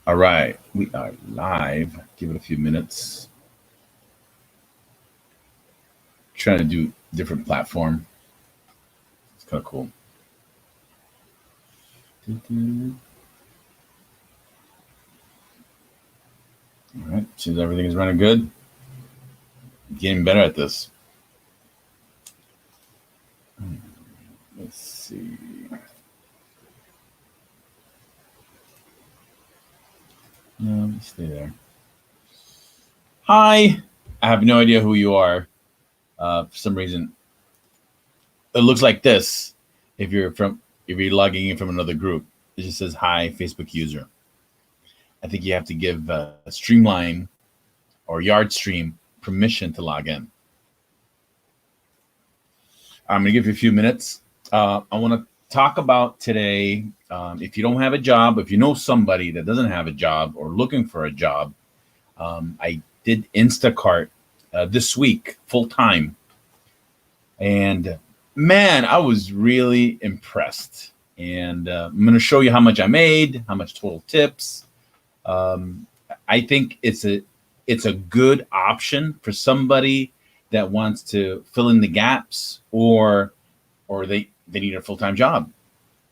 All right, we are live. Give it a few minutes. Trying to do different platform. It's kind of cool. All right, seems everything is running good. Getting better at this. Let's see. No, let me stay there. Hi. I have no idea who you are. For some reason, it looks like this. If you're logging in from another group, it just says hi, Facebook user. I think you have to give Streamline or Yardstream permission to log in. I'm going to give you a few minutes. I want to talk about today, if you don't have a job, if you know somebody that doesn't have a job or looking for a job, I did Instacart this week, full time. And man, I was really impressed. And I'm going to show you how much I made, how much total tips. I think it's a good option for somebody that wants to fill in the gaps or they need a full-time job.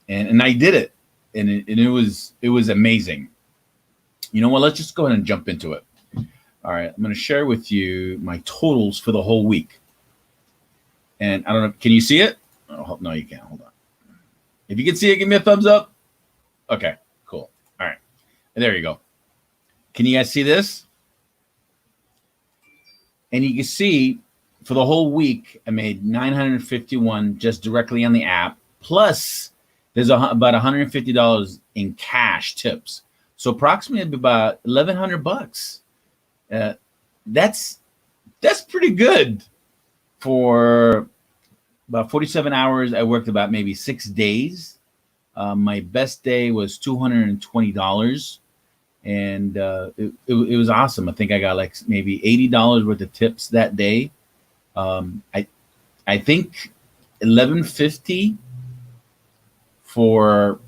And I did it. And it was amazing. You know what? Let's just go ahead and jump into it. All right. I'm going to share with you my totals for the whole week. And I don't know. Can you see it? Oh, no, you can't. Hold on. If you can see it, give me a thumbs up. Okay, cool. All right. And there you go. Can you guys see this? And you can see for the whole week, I made $951 just directly on the app. Plus, there's about $150 in cash tips. So approximately about $1,100. That's pretty good for about 47 hours. I worked about maybe 6 days. My best day was $220. And it was awesome. I think I got like maybe $80 worth of tips that day. I think $1,150 for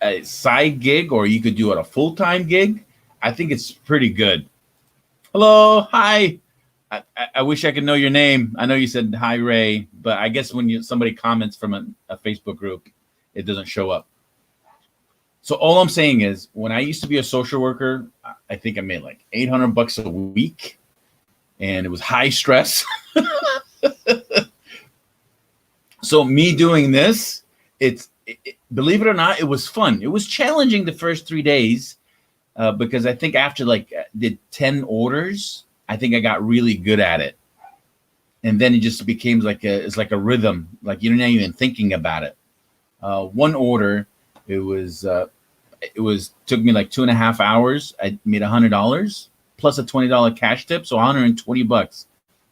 a side gig, or you could do it a full-time gig. I think it's pretty good. Hello, hi. I wish I could know your name. I know you said hi, Ray, but I guess when somebody comments from a Facebook group, it doesn't show up. So all I'm saying is, when I used to be a social worker, I think I made like $800 a week, and it was high stress. So me doing this, believe it or not, it was fun. It was challenging the first 3 days because I think after did 10 orders, I think I got really good at it. And then it just became it's like a rhythm. Like you're not even thinking about it. One order, it took me like 2.5 hours. I made $100 plus a $20 cash tip. So $120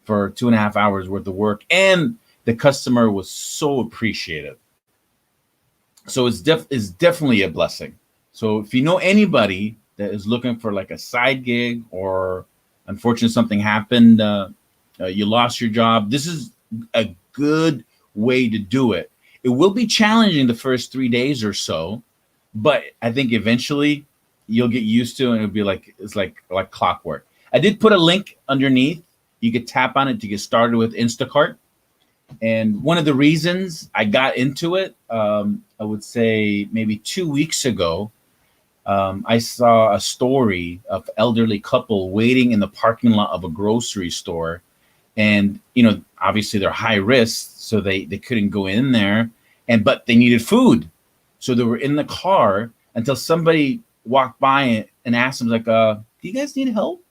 for 2.5 hours worth of work. And the customer was so appreciative. So it's definitely a blessing. So if you know anybody that is looking for like a side gig, or unfortunately something happened, you lost your job, this is a good way to do it. It will be challenging the first 3 days or so, but I think eventually you'll get used to it, and it'll be it's like clockwork. I did put a link underneath. You could tap on it to get started with Instacart. And one of the reasons I got into it, I would say maybe 2 weeks ago, I saw a story of an elderly couple waiting in the parking lot of a grocery store. And, obviously they're high risk, so they couldn't go in there, but they needed food. So they were in the car until somebody walked by and asked them, do you guys need help?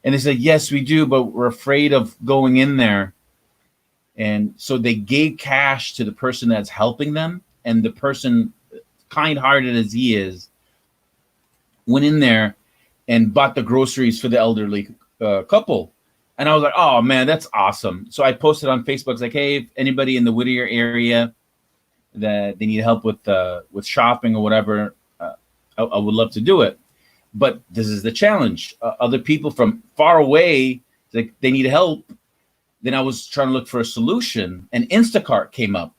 And they said, yes, we do, but we're afraid of going in there. And so they gave cash to the person that's helping them. And the person, kind-hearted as he is, went in there and bought the groceries for the elderly couple. And I was like, oh, man, that's awesome. So I posted on Facebook, it's like, hey, if anybody in the Whittier area that they need help with shopping or whatever, I would love to do it. But this is the challenge. Other people from far away, they need help. Then I was trying to look for a solution, and Instacart came up.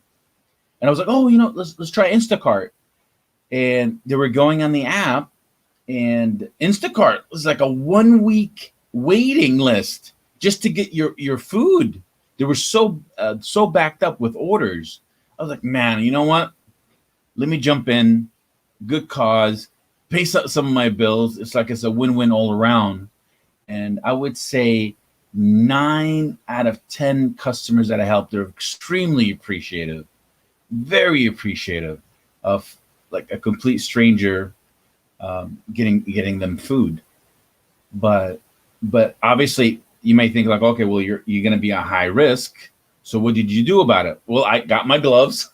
And I was like, oh, let's try Instacart. And they were going on the app, And Instacart was like a 1 week waiting list just to get your food. They were so backed up with orders. I was like, man, you know what? Let me jump in. Good cause. Pay some of my bills. It's a win-win all around. And I would say 9 out of 10 customers that I helped are extremely appreciative, very appreciative of like a complete stranger getting them food. But obviously you may think like, okay, well you're going to be a high risk. So what did you do about it? Well, I got my gloves.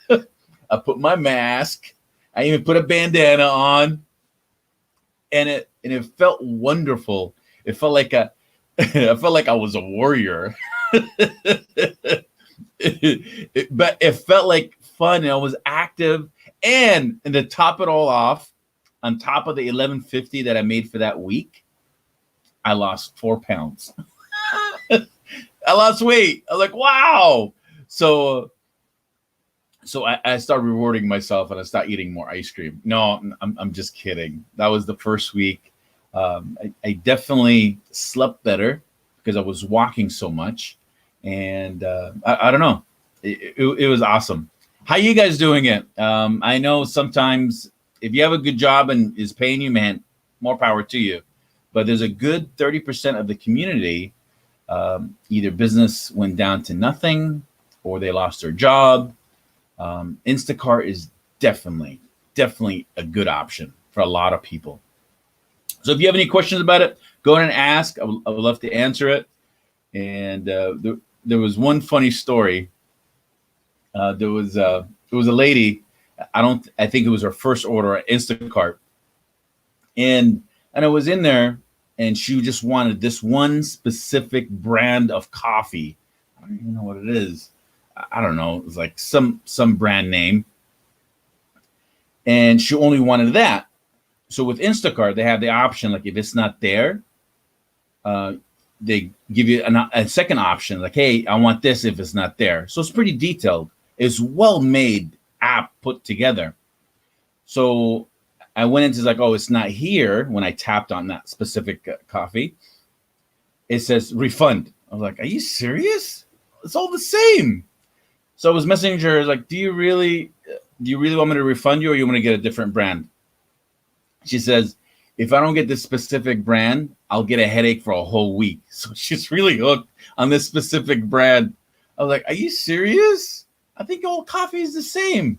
I put my mask. I even put a bandana on, and it felt wonderful. It felt like I felt like I was a warrior. But it felt like fun, and I was active. And to top it all off, on top of the 1150 that I made for that week, I lost 4 pounds. I lost weight. I was like, wow. So I started rewarding myself, and I started eating more ice cream. No, I'm just kidding. That was the first week. I definitely slept better because I was walking so much, and I don't know. It was awesome. How you guys doing it? I know sometimes if you have a good job and is paying you, man, more power to you. But there's a good 30% of the community, either business went down to nothing or they lost their job. Instacart is definitely a good option for a lot of people. So if you have any questions about it, go ahead and ask. I would love to answer it. And there was one funny story. There was a lady. I think it was her first order at Instacart, and I was in there, and she just wanted this one specific brand of coffee. I don't even know what it is. I don't know. It was like some brand name, and she only wanted that. So with Instacart, they have the option, like if it's not there, they give you a second option, like, hey, I want this if it's not there. So it's pretty detailed. It's well-made app put together. So I went into like, oh, it's not here. When I tapped on that specific coffee, it says refund. I was like, are you serious? It's all the same. So I was messaging her like, do you really want me to refund you, or you want to get a different brand? She says, if I don't get this specific brand, I'll get a headache for a whole week. So she's really hooked on this specific brand. I was like, are you serious? I think all coffee is the same.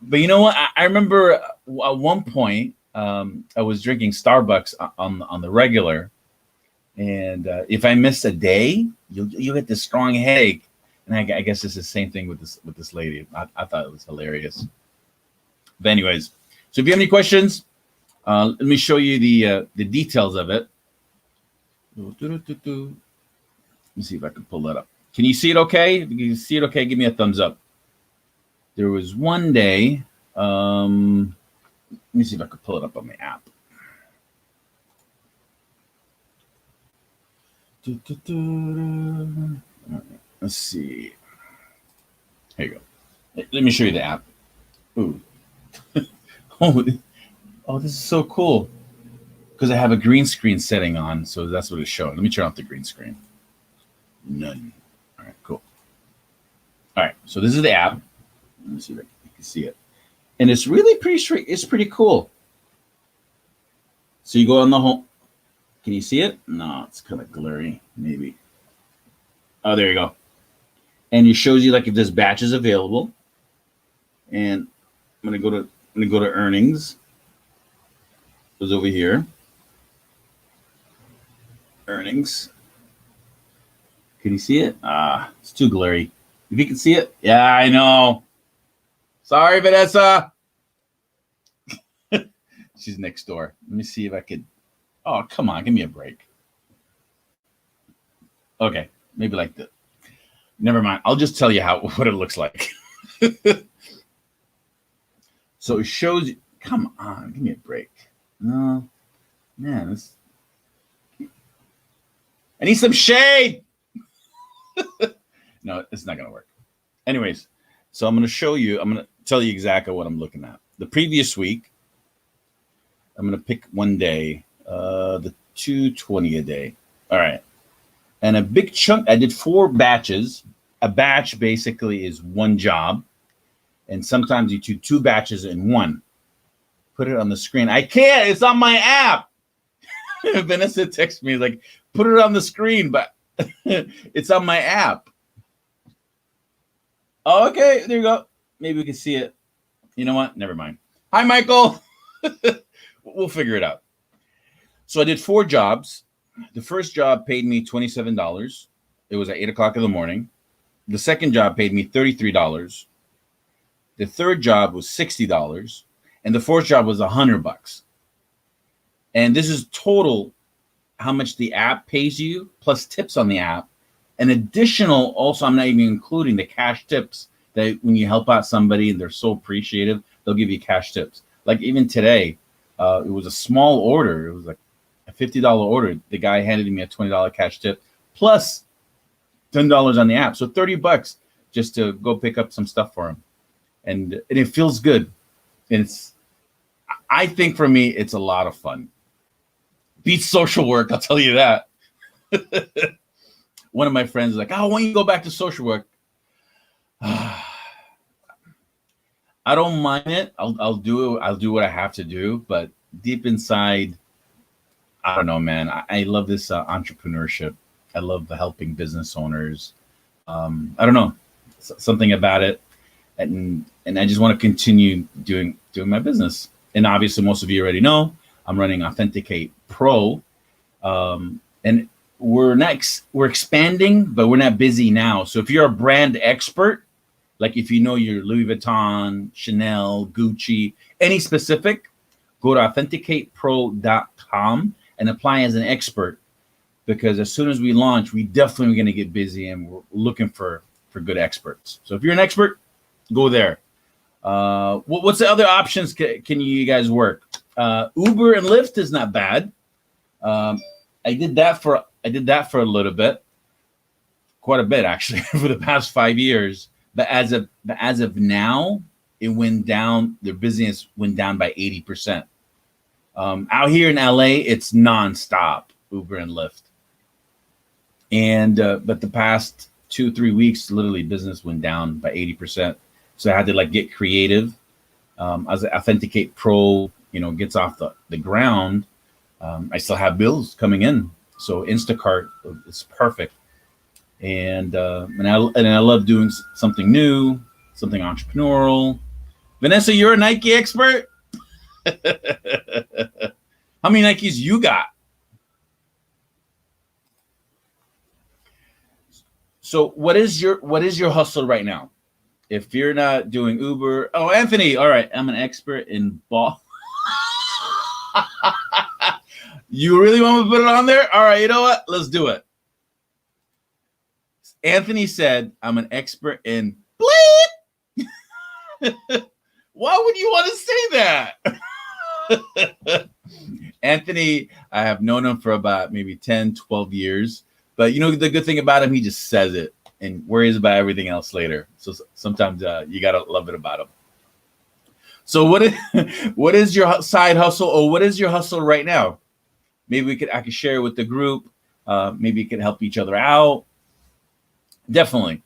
But you know what? I remember at one point, I was drinking Starbucks on the regular. And if I miss a day, you'll get this strong headache. And I guess it's the same thing with this lady. I thought it was hilarious. But anyways, so if you have any questions, let me show you the details of it. Let me see if I can pull that up. Can you see it okay? If you can see it okay, give me a thumbs up. There was one day, let me see if I could pull it up on my app. Let's see. Here you go. Let me show you the app. Ooh. Oh, this is so cool. Because I have a green screen setting on, so that's what it's showing. Let me turn off the green screen. None. All right, cool. All right, so this is the app. Let me see if you can see it. And it's really pretty straight. It's pretty cool. So you go on the home. Can you see it? No, it's kind of blurry, maybe. Oh, there you go. And it shows you like if there's batches available. And I'm gonna go to earnings. It was over here. Earnings. Can you see it? It's too blurry. If you can see it, yeah, I know. Sorry, Vanessa. She's next door. Let me see if I could. Oh, come on, give me a break. Okay, maybe like that. Never mind. I'll just tell you what it looks like. So it shows you. Come on, give me a break. No, man, I need some shade. No, it's not gonna work. Anyways, so I'm gonna show you. I'm gonna tell you exactly what I'm looking at. The previous week, I'm going to pick one day, the 220 a day. All right. And a big chunk, I did 4 batches. A batch basically is one job. And sometimes you do 2 batches in one. Put it on the screen. I can't. It's on my app. Vanessa texted me like, put it on the screen, but it's on my app. Okay, there you go. Maybe we can see it. You know what? Never mind. Hi, Michael. We'll figure it out. So I did 4 jobs. The first job paid me $27. It was at 8 o'clock in the morning. The second job paid me $33. The third job was $60. And the fourth job was $100. And this is total how much the app pays you plus tips on the app. An additional, also, I'm not even including the cash tips that when you help out somebody and they're so appreciative, they'll give you cash tips. Like even today, it was a small order. It was like a $50 order. The guy handed me a $20 cash tip plus $10 on the app. So $30 just to go pick up some stuff for him. And it feels good. And I think for me, it's a lot of fun. Beats social work, I'll tell you that. One of my friends is like, oh, why don't you go back to social work? I don't mind it. I'll do it. I'll do what I have to do. But deep inside, I don't know, man. I love this entrepreneurship. I love helping business owners. I don't know, something about it, and I just want to continue doing my business. And obviously, most of you already know I'm running Authenticate Pro, and we're expanding, but we're not busy now. So if you're a brand expert, like if you know your Louis Vuitton, Chanel, Gucci, any specific, go to authenticatepro.com and apply as an expert, because as soon as we launch, we definitely are going to get busy and we're looking for good experts. So if you're an expert, go there. What's the other options can you guys work? Uber and Lyft is not bad. I did that for a little bit, quite a bit actually, for the past 5 years. But as of now, it went down. Their business went down by 80%. Out here in LA, it's nonstop, Uber and Lyft. And but the past 2-3 weeks, literally business went down by 80%. So I had to like get creative. As Authenticate Pro, gets off the ground, I still have bills coming in. So Instacart is perfect. And I love doing something new, something entrepreneurial. Vanessa, you're a Nike expert? How many Nikes you got? So what is your hustle right now? If you're not doing Uber, oh, Anthony, all right, I'm an expert in ball. You really want me to put it on there? All right, you know what? Let's do it. Anthony said, I'm an expert in bleep. Why would you want to say that? Anthony, I have known him for about maybe 10, 12 years. But the good thing about him, he just says it and worries about everything else later. So sometimes you got to love it about him. So what is your side hustle, or what is your hustle right now? Maybe I could share it with the group. Maybe you could help each other out. Definitely.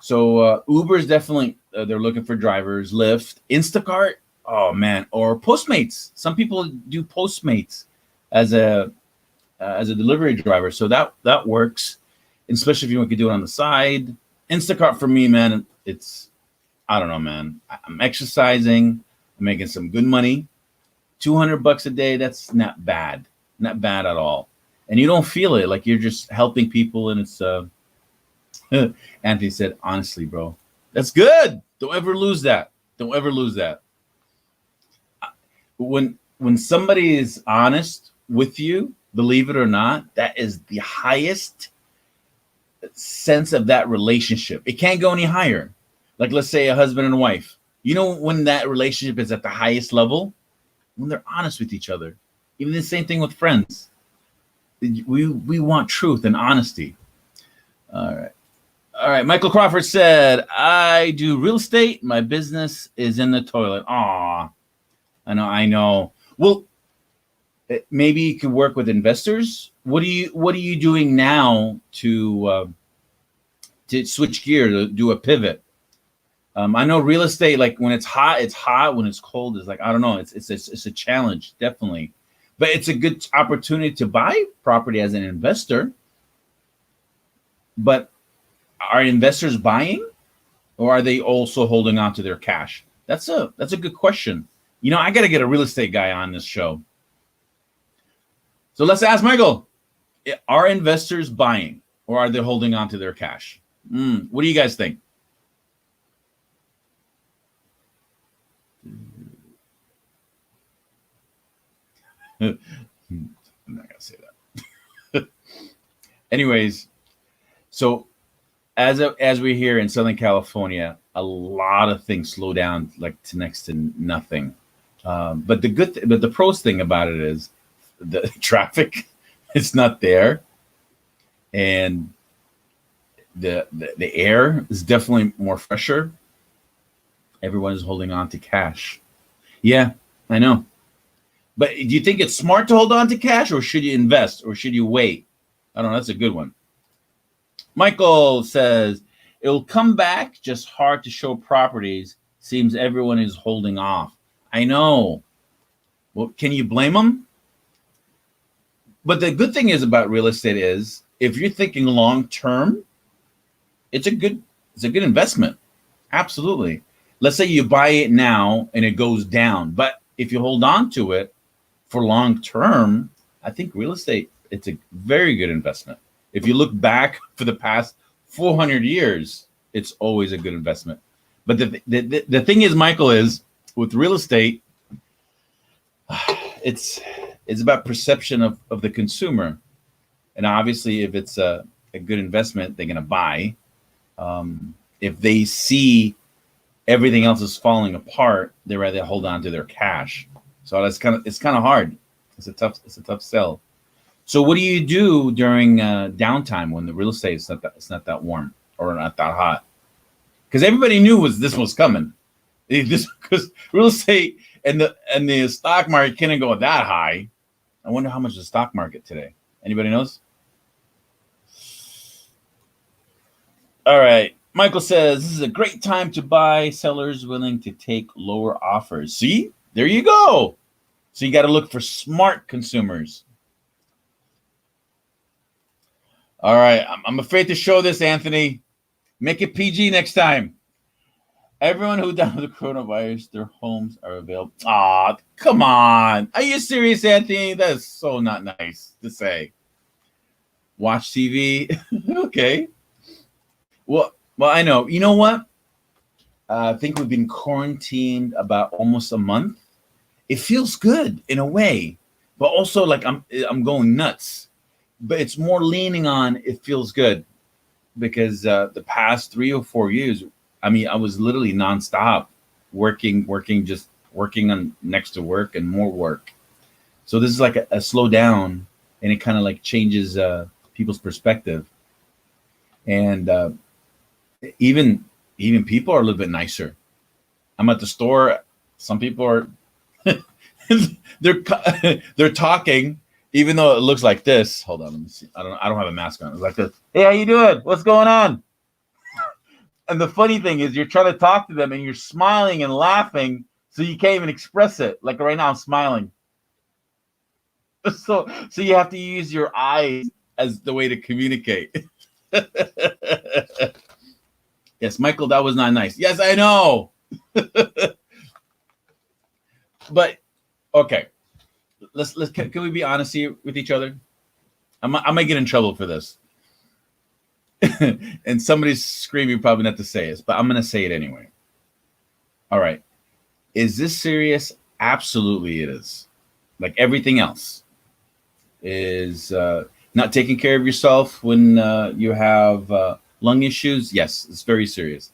So Uber is definitely, they're looking for drivers. Lyft, Instacart, oh man, or Postmates. Some people do Postmates as a delivery driver. So that works, especially if you want to do it on the side. Instacart for me, man, I don't know, man. I'm exercising, I'm making some good money. $200 a day, that's not bad. Not bad at all. And you don't feel it, like you're just helping people, and it's Anthony said, honestly, bro, that's good. Don't ever lose that. Don't ever lose that. When somebody is honest with you, believe it or not, that is the highest sense of that relationship. It can't go any higher. Like, let's say a husband and a wife. When that relationship is at the highest level? When they're honest with each other. Even the same thing with friends. We want truth and honesty. All right. Michael Crawford said, I do real estate. My business is in the toilet. Aw, I know. Well, Maybe you could work with investors. What are you doing now to switch gear, to do a pivot? I know real estate, like when it's hot, it's hot. When it's cold, it's like, I don't know. It's a challenge, definitely, but it's a good opportunity to buy property as an investor. But are investors buying, or are they also holding on to their cash? That's a good question. I got to get a real estate guy on this show. So let's ask Michael: are investors buying, or are they holding on to their cash? What do you guys think? I'm not gonna say that. Anyways, so as we're here in Southern California, a lot of things slow down like to next to nothing. But the pros thing about it is the traffic is not there, and the air is definitely more fresher. Everyone is holding on to cash. Yeah, I know. But do you think it's smart to hold on to cash, or should you invest, or should you wait? I don't know. That's a good one. Michael says it'll come back, just hard to show properties. Seems everyone is holding off. I know. Well, can you blame them? But the good thing is about real estate is if you're thinking long term, it's a good investment. Absolutely. Let's say you buy it now and it goes down, but if you hold on to it for long term, I think real estate, it's a very good investment. If you look back for the past 400 years, it's always a good investment. But the thing is, Michael, is with real estate, it's about perception of the consumer. And obviously, if it's a good investment, they're going to buy. If they see everything else is falling apart, they rather hold on to their cash. So it's kind of hard. It's a tough sell. So what do you do during downtime when the real estate is not that warm or not that hot? Because everybody knew this was coming. Because real estate and the stock market couldn't go that high. I wonder how much is the stock market today. Anybody knows? All right. Michael says, this is a great time to buy. Sellers willing to take lower offers. See, there you go. So you got to look for smart consumers. All right. I'm afraid to show this, Anthony. Make it PG next time. Everyone who died of the coronavirus, their homes are available. Aw, come on. Are you serious, Anthony? That is so not nice to say. Watch TV. Okay. Well, I know. You know what? I think we've been quarantined about almost a month. It feels good in a way, but also like I'm going nuts. But it's more leaning on it feels good because the past 3 or 4 years, I mean, I was literally nonstop working on next to work and more work. So this is like a slow down, and it kind of like changes people's perspective. And even people are a little bit nicer. I'm at the store. Some people are they're talking, even though it looks like this. Hold on, let me see. I don't have a mask on. It's like this. Hey, how you doing? What's going on? And the funny thing is, you're trying to talk to them and you're smiling and laughing, so you can't even express it. Like right now, I'm smiling. So you have to use your eyes as the way to communicate. Yes, Michael, that was not nice. Yes, I know. But okay, can we be honest here with each other? I might get in trouble for this. And somebody's screaming probably not to say this, but I'm going to say it anyway. All right. Is this serious? Absolutely it is. Like everything else is not taking care of yourself when you have lung issues. Yes, it's very serious.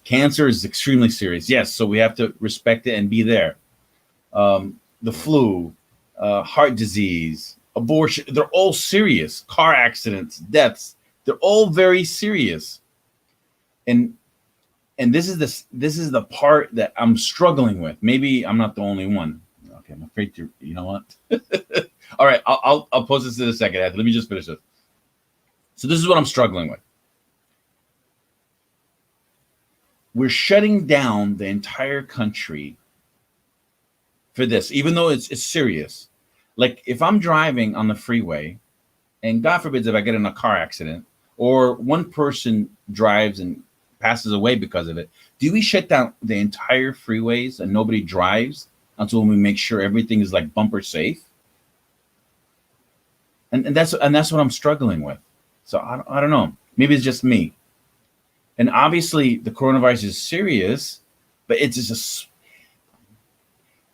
Cancer is extremely serious. Yes, so we have to respect it and be there. The flu, heart disease, abortion, they're all serious. Car accidents, deaths. They're all very serious, and this is the part that I'm struggling with. Maybe I'm not the only one. Okay, I'm afraid to. You know what? All right, I'll post this in a second. Let me just finish this. So this is what I'm struggling with. We're shutting down the entire country for this, even though it's serious. Like if I'm driving on the freeway, and God forbid if I get in a car accident, or one person drives and passes away because of it, do we shut down the entire freeways and nobody drives until we make sure everything is like bumper safe? And that's what I'm struggling with. So I don't know. Maybe it's just me. And obviously the coronavirus is serious, but it's just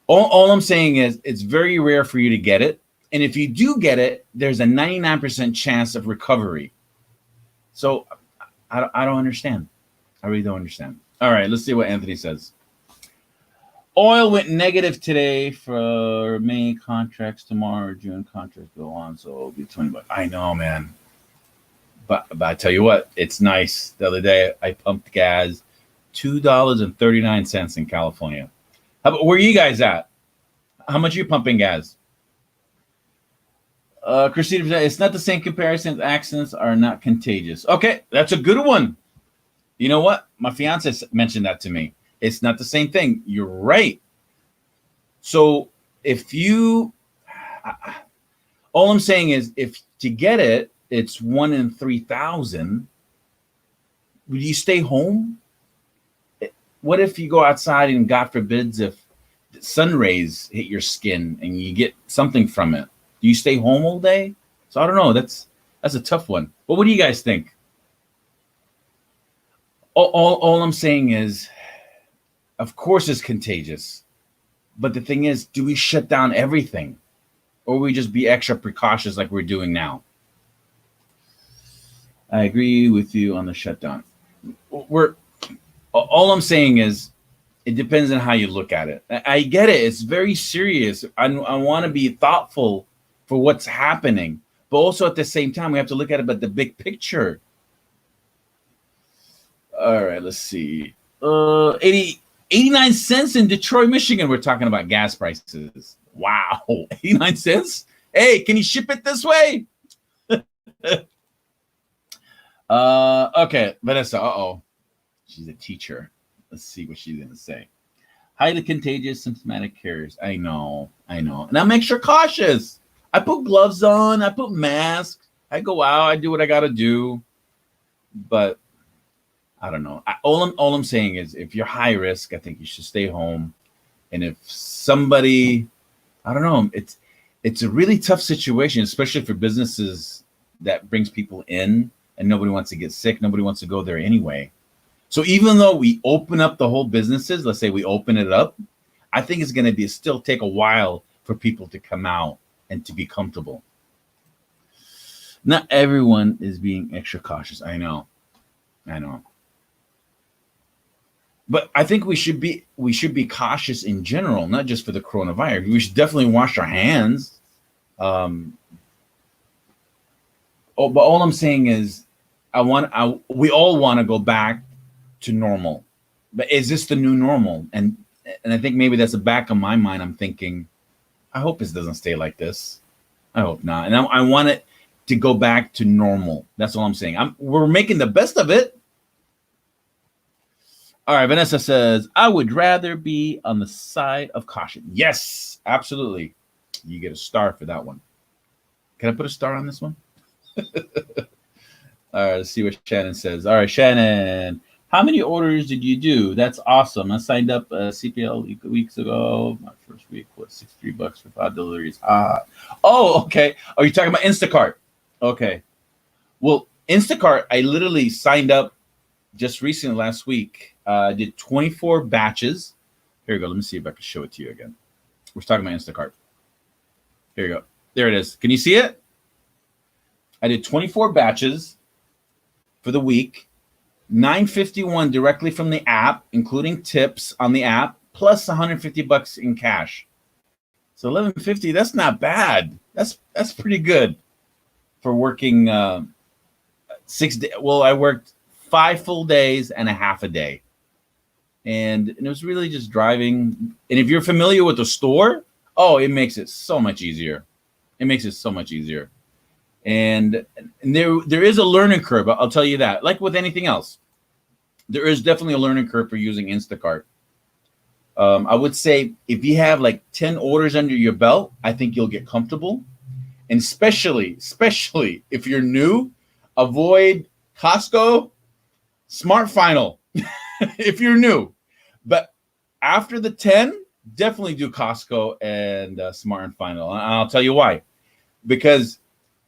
all I'm saying is it's very rare for you to get it. And if you do get it, there's a 99% chance of recovery. So I don't understand. I really don't understand. All right, let's see what Anthony says. Oil went negative today for May contracts. Tomorrow, June contracts go on, so it'll be $20. I know, man. But I tell you what, it's nice. The other day, I pumped gas, $2.39 in California. Where are you guys at? How much are you pumping gas? Christina, it's not the same comparison. Accidents are not contagious. Okay, that's a good one. You know what? My fiance mentioned that to me. It's not the same thing. You're right. So if you, all I'm saying is, if to get it, it's 1 in 3,000. Would you stay home? What if you go outside and God forbids if sun rays hit your skin and you get something from it? Do you stay home all day? So I don't know. That's a tough one. But what do you guys think? All I'm saying is, of course it's contagious. But the thing is, do we shut down everything? Or we just be extra precautious like we're doing now? I agree with you on the shutdown. All I'm saying is, it depends on how you look at it. I get it. It's very serious. I want to be thoughtful for what's happening. But also at the same time, we have to look at it, but the big picture. All right, let's see. 89 cents in Detroit, Michigan. We're talking about gas prices. Wow, 89 cents? Hey, can you ship it this way? Okay, Vanessa, she's a teacher. Let's see what she's going to say. Highly contagious, symptomatic carriers. I know. And I'm extra cautious. I put gloves on. I put masks. I go out. I do what I got to do. But I don't know. All I'm saying is, if you're high risk, I think you should stay home. And if somebody, I don't know, it's a really tough situation, especially for businesses that brings people in and nobody wants to get sick. Nobody wants to go there anyway. So even though we open up the whole businesses, let's say we open it up, I think it's going to still take a while for people to come out and to be comfortable. Not everyone is being extra cautious. I know. But I think we should be cautious in general, not just for the coronavirus. We should definitely wash our hands. But all I'm saying is, we all want to go back to normal. But is this the new normal? And I think maybe that's the back of my mind. I'm thinking, I hope this doesn't stay like this. I hope not. And I want it to go back to normal. That's all I'm saying. We're making the best of it. All right, Vanessa says, I would rather be on the side of caution. Yes, absolutely. You get a star for that one. Can I put a star on this one? All right, let's see what Shannon says. All right, Shannon, how many orders did you do? That's awesome. I signed up CPL weeks ago. My first week was $63 for 5 deliveries. Oh, okay. Oh, you're talking about Instacart. Okay. Well, Instacart, I literally signed up just recently last week. I did 24 batches. Here we go. Let me see if I can show it to you again. We're talking about Instacart. Here you go. There it is. Can you see it? I did 24 batches for the week, $9.51 directly from the app, including tips on the app, plus $150 in cash. So $11.50. That's not bad. That's pretty good for working 6 days. Well, I worked 5 full days and a half a day. And it was really just driving. And if you're familiar with the store, Oh, it makes it so much easier. It makes it so much easier. And there is a learning curve. I'll tell you that. Like with anything else, there is definitely a learning curve for using Instacart. I would say if you have like 10 orders under your belt, I think you'll get comfortable. And especially if you're new, avoid Costco, Smart Final if you're new. But after the 10, definitely do Costco and Smart and Final. And I'll tell you why. Because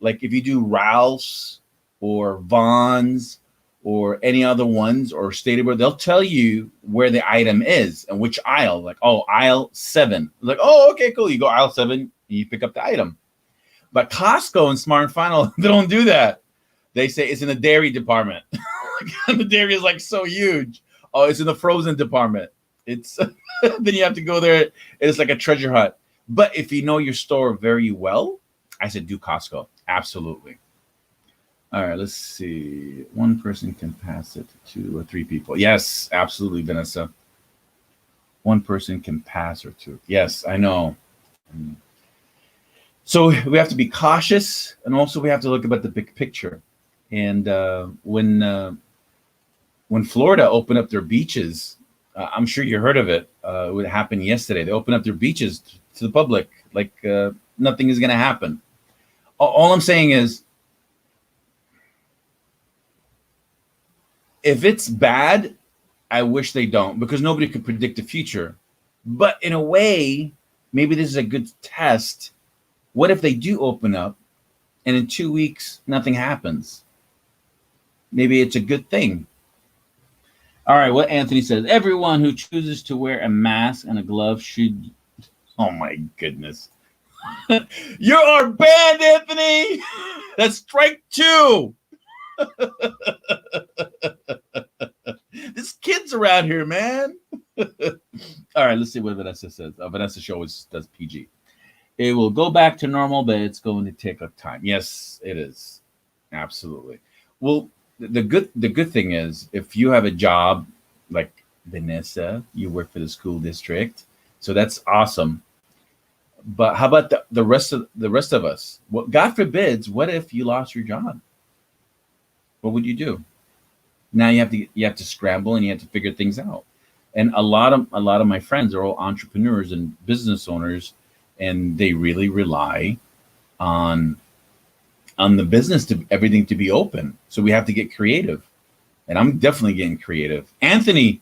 like if you do Ralph's or Vaughn's or any other ones or Stated, they'll tell you where the item is and which aisle. Like, oh, aisle 7. Like, oh, okay, cool. You go aisle 7 and you pick up the item. But Costco and Smart and Final, they don't do that. They say it's in the dairy department. The dairy is like so huge. Oh, it's in the frozen department. It's then you have to go there. It's like a treasure hunt. But if you know your store very well, I said do Costco. Absolutely. All right, let's see. One person can pass it to 2 or 3 people. Yes, absolutely, Vanessa. One person can pass or 2. Yes, I know. So we have to be cautious, and also we have to look at the big picture. And when Florida opened up their beaches, I'm sure you heard of it. It happened yesterday. They opened up their beaches to the public, like nothing is going to happen. All I'm saying is, if it's bad, I wish they don't, because nobody could predict the future. But in a way, maybe this is a good test. What if they do open up and in 2 weeks, nothing happens? Maybe it's a good thing. All right, what Anthony says, everyone who chooses to wear a mask and a glove should, oh my goodness. You are banned, Anthony. That's strike 2. There's kids around here, man. All right, let's see what Vanessa says. Vanessa show does PG. It will go back to normal, but it's going to take a time. Yes, it is. Absolutely. Well, the good thing is, if you have a job like Vanessa, you work for the school district, so that's awesome. But how about the rest of us? Well, God forbids, what if you lost your job? What would you do? Now you have to scramble and you have to figure things out. And a lot of my friends are all entrepreneurs and business owners, and they really rely on the business to everything to be open. So we have to get creative. And I'm definitely getting creative. Anthony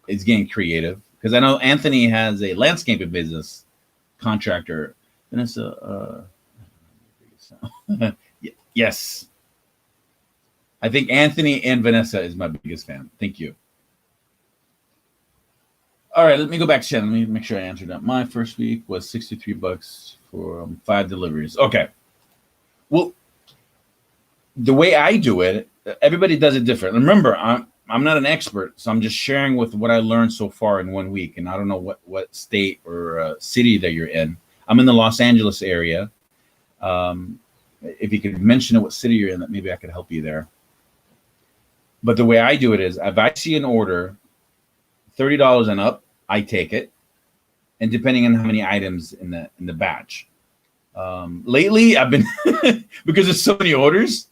is getting creative because I know Anthony has a landscaping business contractor. Vanessa, yes. I think Anthony and Vanessa is my biggest fan. Thank you. All right, let me go back to Shannon. Let me make sure I answered that. My first week was $63 for 5 deliveries. Okay. Well, the way I do it, everybody does it different. Remember, I'm not an expert, so I'm just sharing with what I learned so far in 1 week. And I don't know what state or city that you're in. I'm in the Los Angeles area. If you could mention what city you're in, that maybe I could help you there. But the way I do it is, if I see an order, $30 and up, I take it, and depending on how many items in the batch. Lately, I've been because there's so many orders,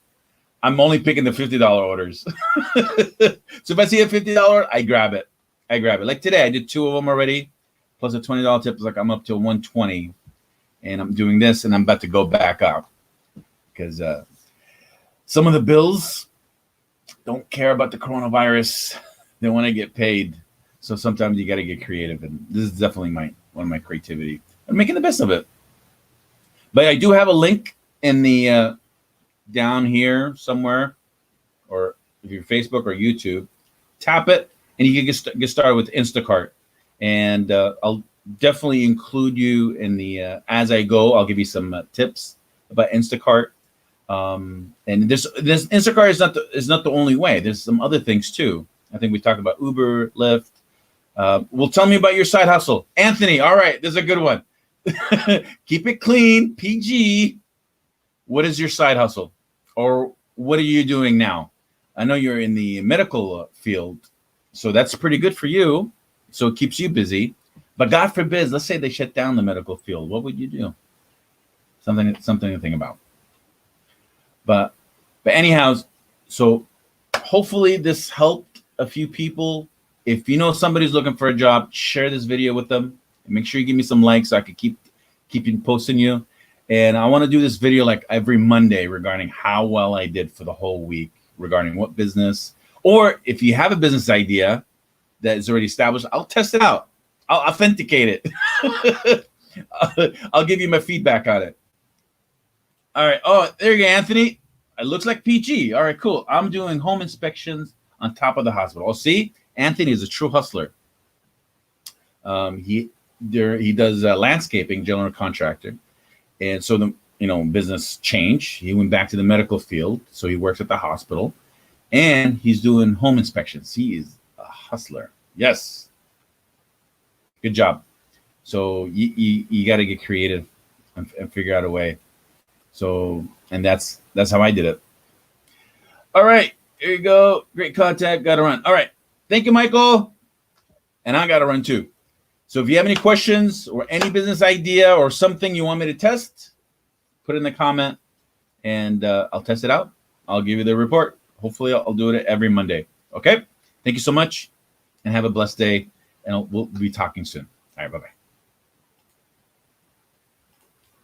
I'm only picking the $50 orders. So if I see a $50, I grab it. Like today, I did 2 of them already, plus a $20 tip. It's like I'm up to $120, and I'm doing this, and I'm about to go back up because some of the bills don't care about the coronavirus. They want to get paid. So sometimes you got to get creative, and this is definitely one of my creativity. I'm making the best of it. But I do have a link in the down here somewhere, or if you're Facebook or YouTube, tap it, and you can get started with Instacart. And I'll definitely include you in the as I go. I'll give you some tips about Instacart. And this Instacart is not the only way. There's some other things too. I think we talked about Uber, Lyft. Well, tell me about your side hustle, Anthony. All right, this is a good one. Keep it clean, PG. What is your side hustle, or what are you doing now? I know you're in the medical field, so that's pretty good for you. So it keeps you busy. But God forbid, let's say they shut down the medical field. What would you do? Something to think about. But anyhow, so hopefully this helped a few people. If you know somebody's looking for a job, share this video with them. And make sure you give me some likes so I can keep posting you. And I want to do this video like every Monday regarding how well I did for the whole week, regarding what business, or if you have a business idea that is already established, I'll test it out. I'll authenticate it. I'll give you my feedback on it. All right. Oh, there you go, Anthony. It looks like PG. All right, cool. I'm doing home inspections on top of the hospital. Oh, see, Anthony is a true hustler. He does landscaping, general contractor, and so the business changed. He went back to the medical field, so he works at the hospital, and he's doing home inspections. He is a hustler. Yes, good job. So you got to get creative and figure out a way. So, and that's how I did it. All right, here you go. Great contact. Got to run. All right, thank you, Michael. And I got to run too. So if you have any questions or any business idea or something you want me to test, put it in the comment and I'll test it out. I'll give you the report. Hopefully I'll do it every Monday. Okay. Thank you so much and have a blessed day. And we'll be talking soon. All right. Bye-bye.